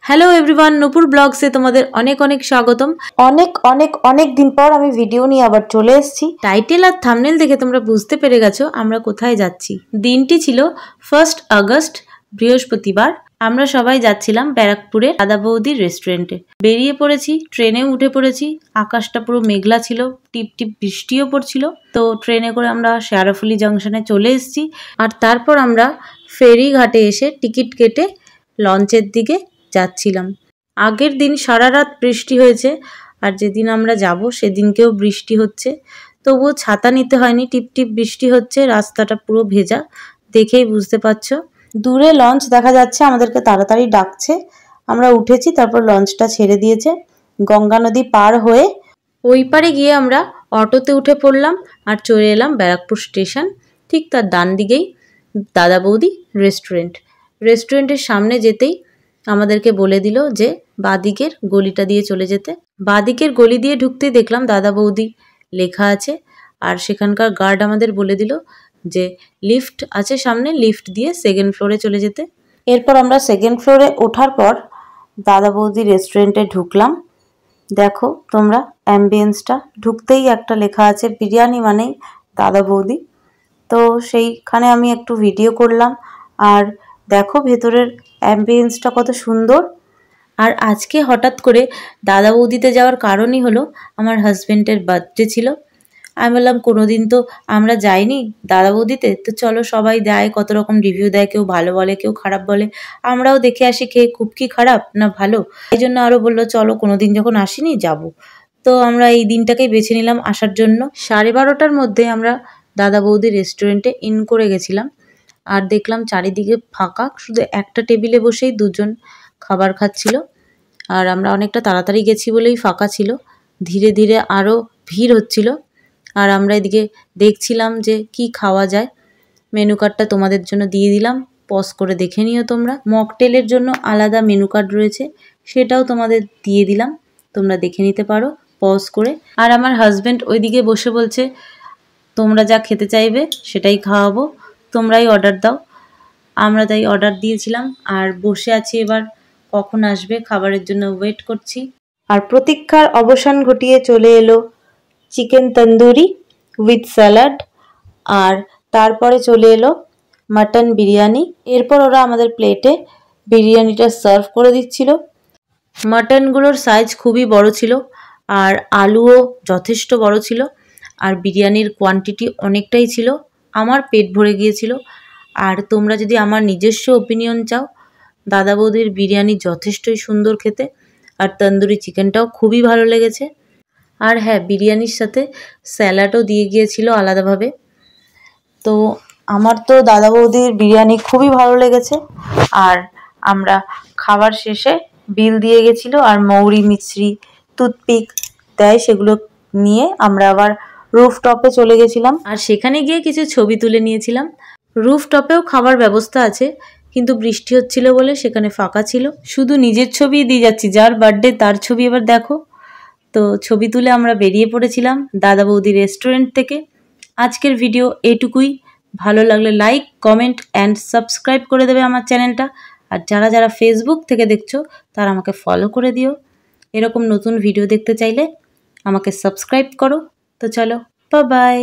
Hello everyone, নূপুর ব্লগসে তোমাদের অনেক অনেক স্বাগতম। অনেক দিন পর আমি ভিডিও নিয়ে আবার চলে এসেছি। টাইটেল আর থাম্বনেল দেখে তোমরা বুঝতে পেরে গেছো আমরা কোথায় যাচ্ছি। দিনটি ছিল 1 আগস্ট, বৃহস্পতিবার। আমরা সবাই যাচ্ছিলাম ব্যারাকপুরের দাদা বৌদির রেস্টুরেন্টে। বেরিয়ে পড়েছি, ট্রেনেও উঠে পড়েছি। আকাশটা পুরো মেঘলা ছিল, টিপ টিপ বৃষ্টিও পড়ছিল। তো ট্রেনে করে আমরা শেয়ারাফুলি জাংশনে চলে এসেছি। আর তারপর আমরা ফেরি ঘাটে এসে টিকিট কেটে লঞ্চের দিকে যাচ্ছিলাম। আগের দিন সারা রাত বৃষ্টি হয়েছে, আর যেদিন আমরা যাব সেদিনকেও বৃষ্টি হচ্ছে। তবুও ছাতা নিতে হয়নি, টিপটিপ বৃষ্টি হচ্ছে, রাস্তাটা পুরো ভেজা, দেখেই বুঝতে পারছো। দূরে লঞ্চ দেখা যাচ্ছে, আমাদেরকে তাড়াতাড়ি ডাকছে। আমরা উঠেছি, তারপর লঞ্চটা ছেড়ে দিয়েছে। গঙ্গা নদী পার হয়ে ওই পারে গিয়ে আমরা অটোতে উঠে পড়লাম আর চলে এলাম ব্যারাকপুর স্টেশন। ঠিক তার ডান দিকেই দাদা বৌদি রেস্টুরেন্ট। রেস্টুরেন্টের সামনে যেতেই আমাদেরকে বলে দিল যে বাঁদিকের গলিটা দিয়ে চলে যেতে। বাঁদিকের গলি দিয়ে ঢুকতেই দেখলাম দাদা বৌদি লেখা আছে, আর সেখানকার গার্ড আমাদের বলে দিল যে লিফট আছে সামনে, লিফট দিয়ে 2nd ফ্লোরে চলে যেতে। এরপর আমরা 2nd ফ্লোরে ওঠার পর দাদা বৌদি রেস্টুরেন্টে ঢুকলাম। দেখো তোমরা অ্যাম্বিয়েন্সটা, ঢুকতেই একটা লেখা আছে বিরিয়ানি মানেই দাদা বৌদি। তো সেইখানে আমি একটু ভিডিও করলাম। আর দেখো ভেতরের অ্যাম্বিয়েন্সটা কত সুন্দর। আর আজকে হঠাৎ করে দাদা বৌদিতে যাওয়ার কারণই হলো আমার হাজব্যান্ডের বার্থডে ছিল। আমি বললাম কোনোদিন তো আমরা যাইনি দাদা বৌদিতে, তো চলো সবাই দেয়, কত রকম রিভিউ দেয়, কেউ ভালো বলে কেউ খারাপ বলে, আমরাও দেখে আসি খেয়ে খুব কি খারাপ না ভালো। এই জন্য আরও বললো চলো কোনোদিন যখন আসিনি যাব। তো আমরা এই দিনটাকেই বেছে নিলাম আসার জন্য। 12:30টার মধ্যে আমরা দাদা বৌদি রেস্টুরেন্টে ইন করে গেছিলাম। আর দেখলাম চারিদিকে ফাঁকা, শুধু একটা টেবিলে বসেই দুজন খাবার খাচ্ছিল। আর আমরা অনেকটা তাড়াতাড়ি গেছি বলেই ফাঁকা ছিল, ধীরে ধীরে আরও ভিড় হচ্ছিল। আর আমরা এদিকে দেখছিলাম যে কি খাওয়া যায়। মেনু কার্ডটা তোমাদের জন্য দিয়ে দিলাম, পজ করে দেখে নিও তোমরা। মকটেলের জন্য আলাদা মেনু কার্ড রয়েছে, সেটাও তোমাদের দিয়ে দিলাম, তোমরা দেখে নিতে পারো পজ করে। আর আমার হাজব্যান্ড ওইদিকে বসে বলছে তোমরা যা খেতে চাইবে সেটাই খাওয়াবো, তোমরাই অর্ডার দাও। আমরা তাই অর্ডার দিয়েছিলাম আর বসে আছি, এবার কখন আসবে খাবারের জন্য ওয়েট করছি। আর প্রতীক্ষার অবসান ঘটিয়ে চলে এলো চিকেন তন্দুরি উইথ স্যালাড, আর তারপরে চলে এলো মাটন বিরিয়ানি। এরপর ওরা আমাদের প্লেটে বিরিয়ানিটা সার্ভ করে দিচ্ছিল। মাটনগুলোর সাইজ খুবই বড় ছিল, আর আলুও যথেষ্ট বড় ছিল, আর বিরিয়ানির কোয়ান্টিটি অনেকটাই ছিল। আমার পেট ভরে গিয়েছিল। আর তোমরা যদি আমার নিজস্ব ওপিনিয়ন চাও, দাদা বৌদির বিরিয়ানি যথেষ্টই সুন্দর খেতে, আর তন্দুরি চিকেনটাও খুবই ভালো লেগেছে। আর হ্যাঁ, বিরিয়ানির সাথে স্যালাডও দিয়ে গিয়েছিল আলাদাভাবে। তো আমার তো দাদা বৌদির বিরিয়ানি খুবই ভালো লেগেছে। আর আমরা খাবার শেষে বিল দিয়ে গেছিলো, আর মৌরি মিছরি টুথপিক দেয়, সেগুলো নিয়ে আমরা আবার রুফটপে চলে গেছিলাম। আর সেখানে গিয়ে কিছু ছবি তুলে নিয়েছিলাম। রুফটপেও খাবার ব্যবস্থা আছে, কিন্তু বৃষ্টি হচ্ছিল বলে সেখানে ফাঁকা ছিল। শুধু নিজের ছবি দিয়ে যাচ্ছি, যার বার্থডে তার ছবি এবার দেখো। তো ছবি তুলে আমরা বেরিয়ে পড়েছিলাম দাদা বৌদি রেস্টুরেন্ট থেকে। আজকের ভিডিও এইটুকুই। ভালো লাগলে লাইক, কমেন্ট অ্যান্ড সাবস্ক্রাইব করে দেবে আমার চ্যানেলটা। আর যারা যারা ফেসবুক থেকে দেখছো তারা আমাকে ফলো করে দিও। এরকম নতুন ভিডিও দেখতে চাইলে আমাকে সাবস্ক্রাইব করো। তো চলো, বাই বাই।